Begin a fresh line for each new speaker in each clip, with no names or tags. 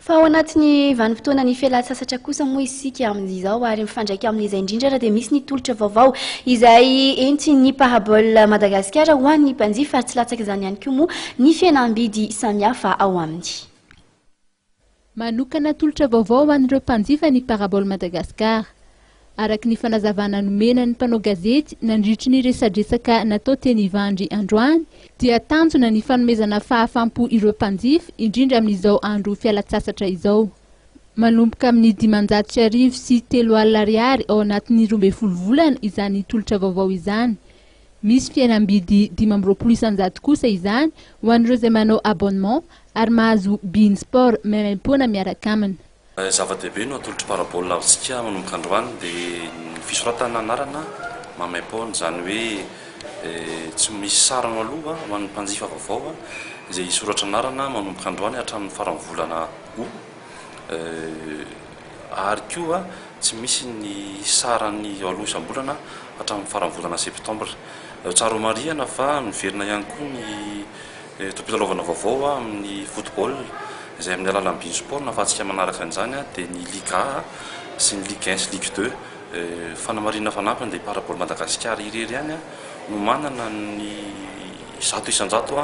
Fa ao anatin'ny vanim-potoan'ny fialan-tsasatra kosa moa isika amin'izao ary mifandraiky amin'izay indrindra dia misy ny tolotra vaovao izay entin'ny Parabole Madagascar ho an'ny mpanjifa ary tsy latsak'izany ihany koa moa ny fihenam-bidy samihafa ao aminy.
Manokana tolotra vaovao ho an'ireo mpanjifa ny Parabole Madagascar. Araky ny fanazavana nomena ny mpanao gazety nandritry ny resadresaka natao teny Ivandry androany dia tanjona ny fanomezana fahafampo ireo mpanjifa indrindra amin'izao andro fialan-tsasatra izao. Manomboka amin'ny 500 sy 3 alina ariary ao anatin'ny 12 volana izany tolotra vaovao izany. Misy fihenam-bidy 520 kosa izany ho an'ireo izay manao abonnement ary mahazo bin sport vanim-potoana miaraka aminy.
Zava-dehibe no atolotra parabole latsika manomboka androany dia ny fisoratana anarana vanim-potoana izany hoe tsy misy sarano aloha ho an'ny mpanjifa vaovao izay soratra anarana manomboka androany hatramin'ny faran'ny volana ary koa tsy misy ny sarany aloha isam-bolana hatramin'ny faran'ny volana septambra. Tsara marihana fa miverina ihany koa ny tompom-pilalovana vaovao amin'ny football izay amin'ny alalan'ny bin sport nahafahantsika manaraka an'izany dia ny Ligue A sy ny Ligue 1 sy Ligue 2 fanamarina fanampiny dia Parabole Madagascar irery ihany no manana ny 100 isan-jato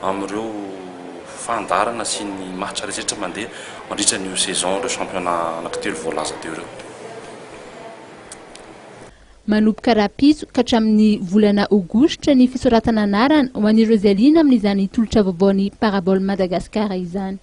amin'ireo fandarana sy ny match rehetra mandeha mandritra ny saison ireo championnat anankitelo voalaza teo ireo.
Manomboka rapiso ka hatramin'ny volana aogositra ny fisoratana anarana ho an'ireo izay liana amin'izany tolotra vaovaon'ny Parabole Madagascar izany.